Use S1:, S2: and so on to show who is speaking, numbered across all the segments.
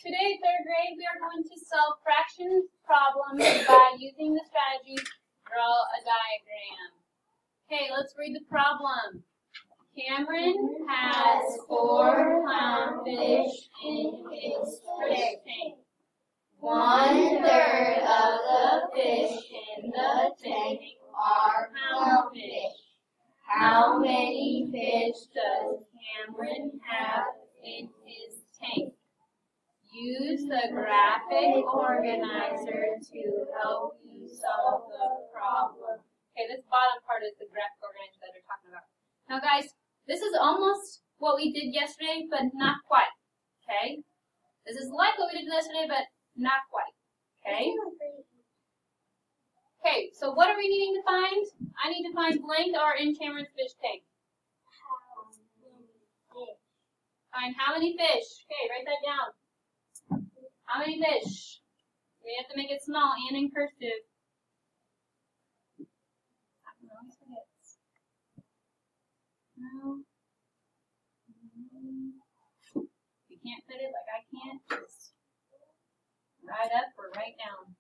S1: Today, third grade, we are going to solve fraction problems by using the strategy draw a diagram. Okay, let's read the problem. Cameron has 4 clownfish in his fish tank. 1/3 of the fish in the tank are clownfish. How many fish does Cameron have in his tank? Use the graphic organizer to help you solve the problem. Okay, this bottom part is the graphic organizer that they're talking about. Now guys, this is almost what we did yesterday, but not quite. Okay? This is like what we did yesterday, but not quite. Okay? Okay, so what are we needing to find? I need to find blank or in Cameron's fish tank. Find how many fish. Okay, write that down. How many fish? We have to make it small and in cursive. I always forget. No. You can't fit it like I can't. Just write up or write down.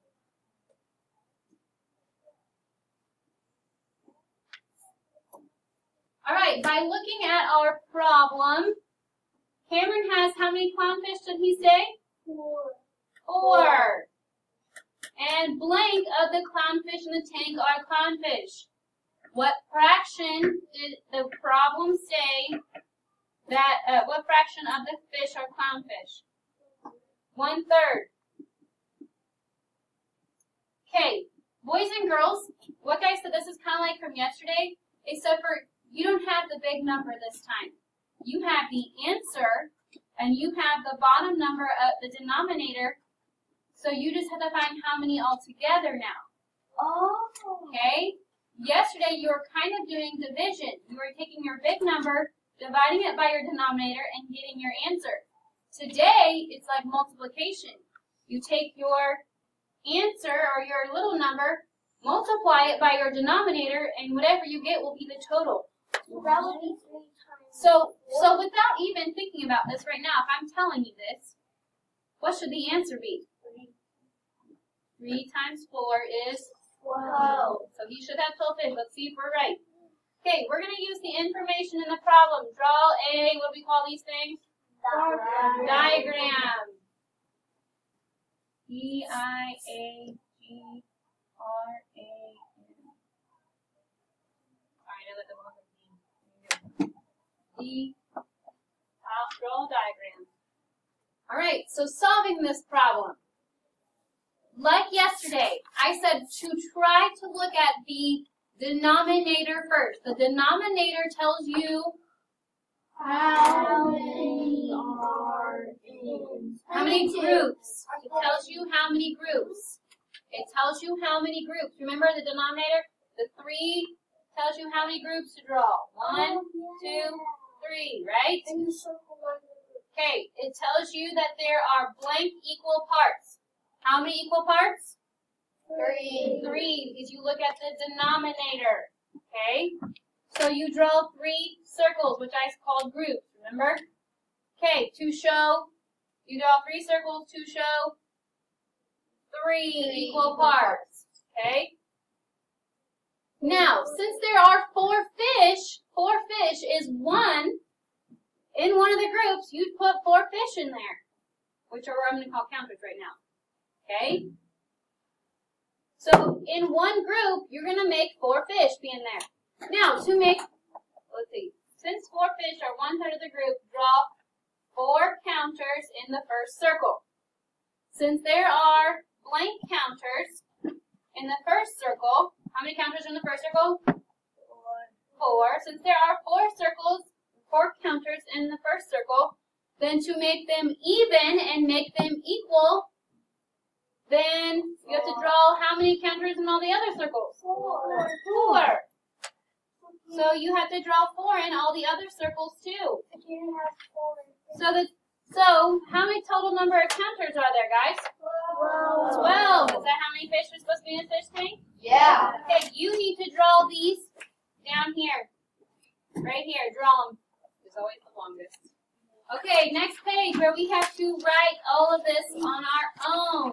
S1: Alright, by looking at our problem, Cameron has how many clownfish did he say? 4. And blank of the clownfish in the tank are clownfish. What fraction did the problem say that, what fraction of the fish are clownfish? 1/3. Okay, boys and girls, what guys said this is kind of like from yesterday, except for you don't have the big number this time. You have the answer, and you have the bottom number of the denominator, so you just have to find how many altogether now.
S2: Oh.
S1: Okay? Yesterday, you were kind of doing division. You were taking your big number, dividing it by your denominator, and getting your answer. Today, it's like multiplication. You take your answer, or your little number, multiply it by your denominator, and whatever you get will be the total.
S2: So that would be 3 times.
S1: So without even thinking about this right now, if I'm telling you this, what should the answer be? 3 times 4 is 12. So you should have 12 fish. Let's see if we're right. Okay, we're going to use the information in the problem. Draw a, what do we call these things? Diagram. D-I-A-G-R-A-M. Alright, I let them all draw a diagram. Alright, so solving this problem. Like yesterday, I said to try to look at the denominator first. The denominator tells you
S2: How many are in?
S1: how many groups. It tells you how many groups. It tells you how many groups. Remember the denominator? The 3 tells you how many groups to draw. 1, 2, 3, right? Okay, it tells you that there are blank equal parts. How many equal parts?
S2: 3.
S1: 3, because you look at the denominator. Okay? So you draw 3 circles, which I called groups, remember? Okay, to show, you draw 3 circles to show 3 equal parts. Okay? Now, since there are 4 fish is 1. In one of the groups, you'd put 4 fish in there, which are what I'm going to call counters right now. Okay? So, in one group, you're going to make 4 fish be in there. Now, to make, let's see, since 4 fish are 1/3 of the group, draw 4 counters in the first circle. Since there are blank counters in the first circle, how many counters are in the first circle? 4. Since there are 4 counters in the first circle, then to make them even and make them equal, then you have to draw how many counters in all the other circles? 4. So you have to draw 4 in all the other circles too. So how many total number of counters are there, guys? 12. Is that how many fish are supposed to be in a fish tank?
S2: Yeah.
S1: Okay, you need to draw these down here. Right here, draw them. It's always the longest. Okay, next page where we have to write write all of this on our own.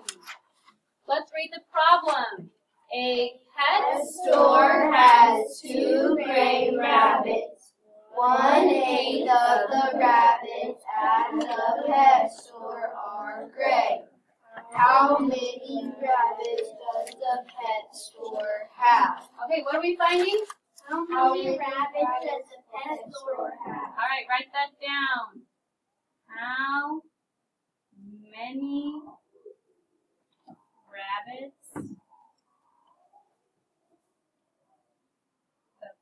S1: Let's read the problem. A pet
S2: store has 2 gray rabbits. 1/8 of the rabbits at the pet store are gray. How many rabbits does the pet store have?
S1: Okay, what are we finding?
S2: How many rabbits does the pet store have?
S1: All right, write that down. How many rabbits the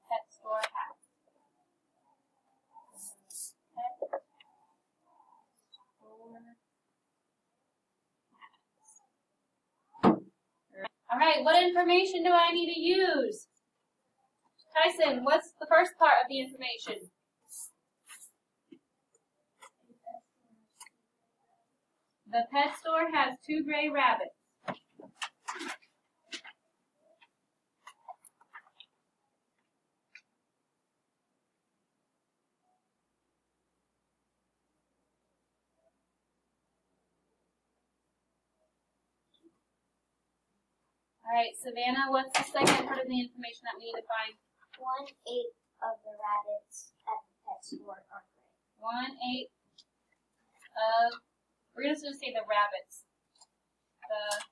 S1: pet store has? Pet store has. All right, what information do I need to use? Tyson, what's the first part of the information? The pet store has 2 gray rabbits. All right, Savannah, what's the second part of the information that we need to find?
S2: 1/8 of the rabbits at the pet store are gray.
S1: 1/8 of, we're just going to say the rabbits. The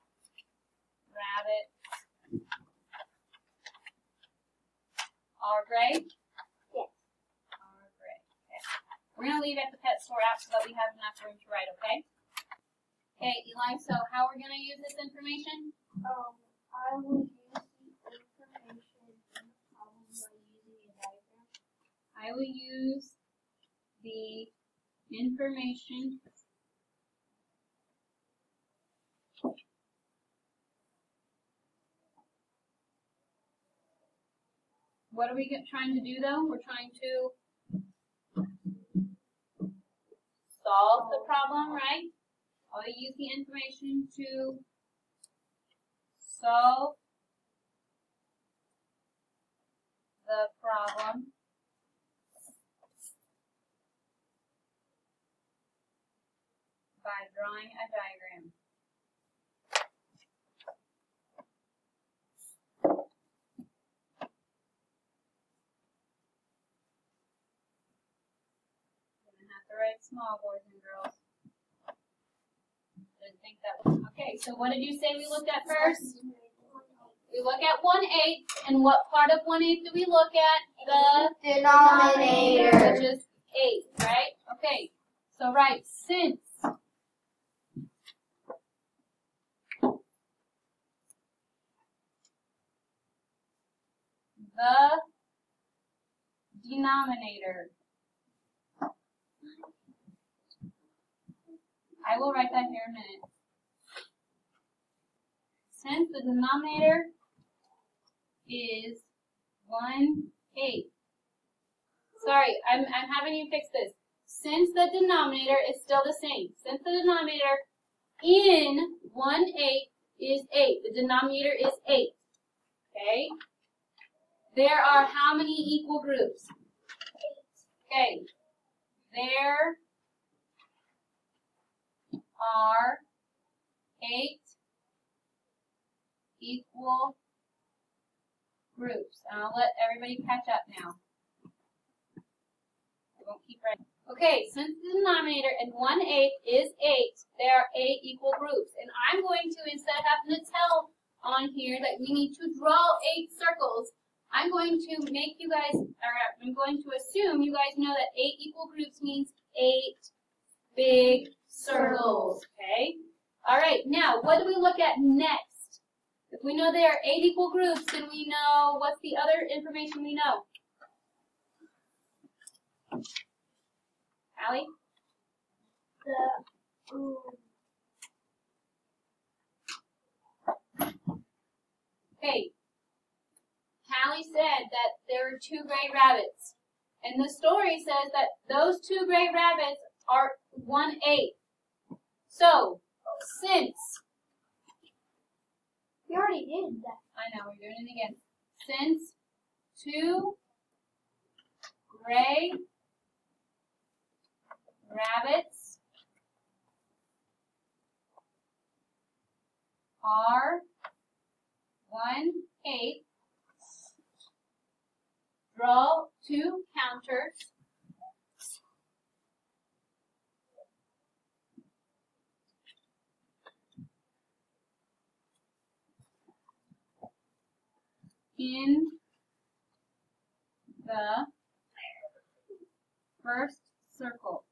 S1: rabbits are gray?
S2: Yes.
S1: Are gray. Okay. We're going to leave at the pet store out so that we have enough room to write, okay? Okay, Eli, so how are we going to use this information?
S2: I will use the information in the problem by using a diagram.
S1: I will use the information What are we trying to do though? We're trying to solve the problem, right? I'll use the information to solve the problem by drawing a diagram. I'm gonna have to write small, boys and girls. Didn't think that was okay. So what did you say we looked at first? We look at 1/8, and what part of 1/8 do we look at? The
S2: Denominator.
S1: which is 8, right? Okay, so write since the denominator. I will write that here in a minute. Since the denominator is 1/8. Sorry, I'm having you fix this. Since the denominator is still the same. Since the denominator in 1/8 is 8. The denominator is 8. Okay? There are how many equal groups? 8. Okay. There are 8 equal groups. And I'll let everybody catch up now. I won't keep writing. Okay, since the denominator in 1/8 is 8, there are 8 equal groups. And I'm going to, instead of having to tell on here that we need to draw 8 circles, I'm going to make you guys, or I'm going to assume you guys know that 8 equal groups means 8 big circles, okay? All right, now, what do we look at next? If we know there are 8 equal groups, then we know, what's the other information we know? Allie? Okay. Callie said that there are 2 gray rabbits. And the story says that those 2 gray rabbits are 1/8. So, since,
S2: We already did that.
S1: I know, we're doing it again. Since 2 gray rabbits are 1/8. Draw 2 counters in the first circle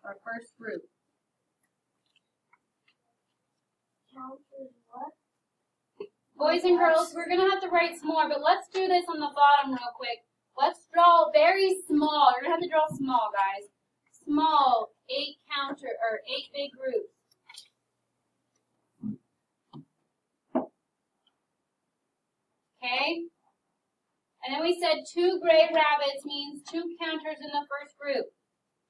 S1: or first group.
S2: Counters what?
S1: Boys and girls, we're going to have to write some more, but let's do this on the bottom real quick. Let's draw very small. You're going to have to draw small, guys. Small 8 big groups. Okay? And then we said 2 gray rabbits means 2 counters in the first group.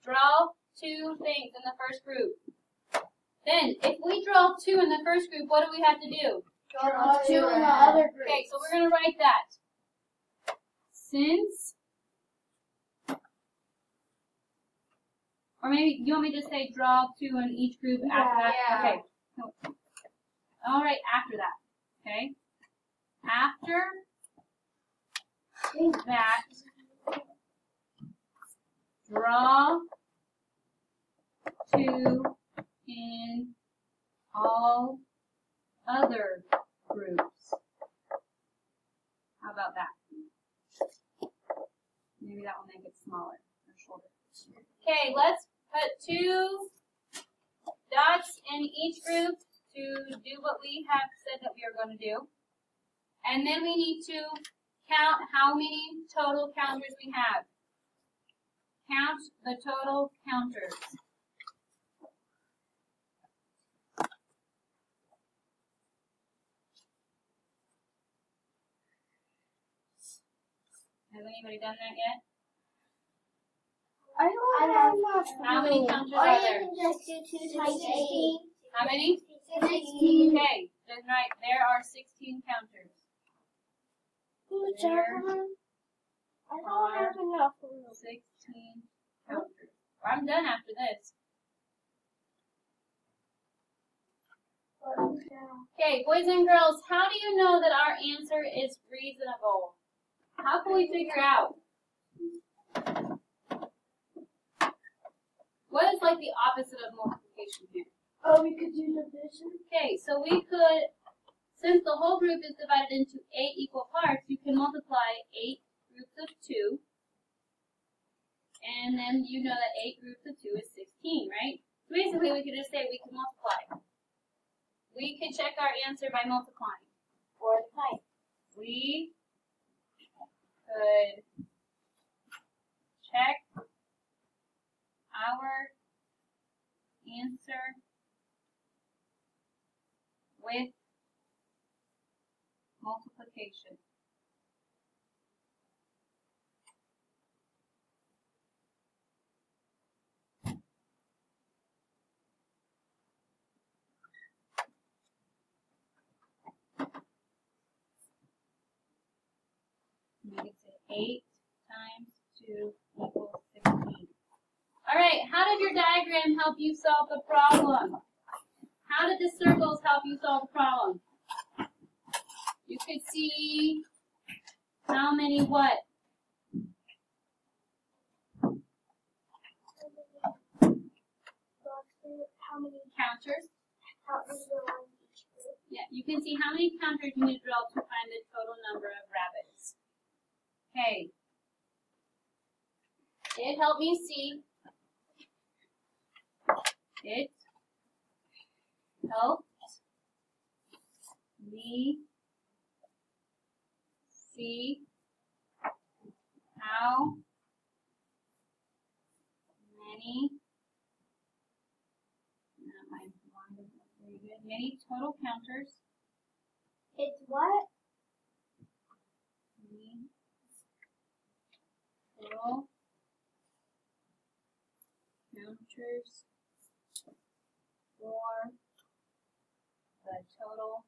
S1: Draw 2 things in the first group. Then, if we draw 2 in the first group, what do we have to do?
S2: Draw 2 in the other group.
S1: Okay, so we're going to write that. Since, or maybe you want me to say draw 2 in each group after that?
S2: Yeah.
S1: Okay. All right, after that. Okay. After that, draw 2 in all other groups. How about that? Maybe that will make it smaller or shorter. Okay, let's put 2 dots in each group to do what we have said that we are going to do. And then we need to count how many total counters we have. Count the total counters. Has anybody done that yet?
S2: I don't have enough.
S1: How many counters
S2: Or
S1: are
S2: you
S1: there?
S2: can just do 2 times 16.
S1: How many?
S2: 16.
S1: Okay, that's right. There are 16 counters.
S2: I don't have enough room.
S1: 16 counters. I'm done after this. Okay, boys and girls, how do you know that our answer is reasonable? How can we figure out? What is like the opposite of multiplication here?
S2: Oh, we could do division.
S1: Okay, so we could, since the whole group is divided into 8 equal parts, you can multiply 8 groups of 2. And then you know that 8 groups of 2 is 16, right? So basically we could just say we can multiply. We could check our answer by multiplying.
S2: Or type.
S1: We could check our answer with multiplication. We could say 8 times 2 equals 16. All right, how did your diagram help you solve the problem? How did the circles help you solve the problem? You could see how many what?
S2: How many
S1: Counters.
S2: counters are on each group?
S1: Yeah, you can see how many counters you need to draw to find the total number of rabbits. Okay. It helped me see. It helped me see how many, many total counters.
S2: It's what?
S1: Many total counters for the total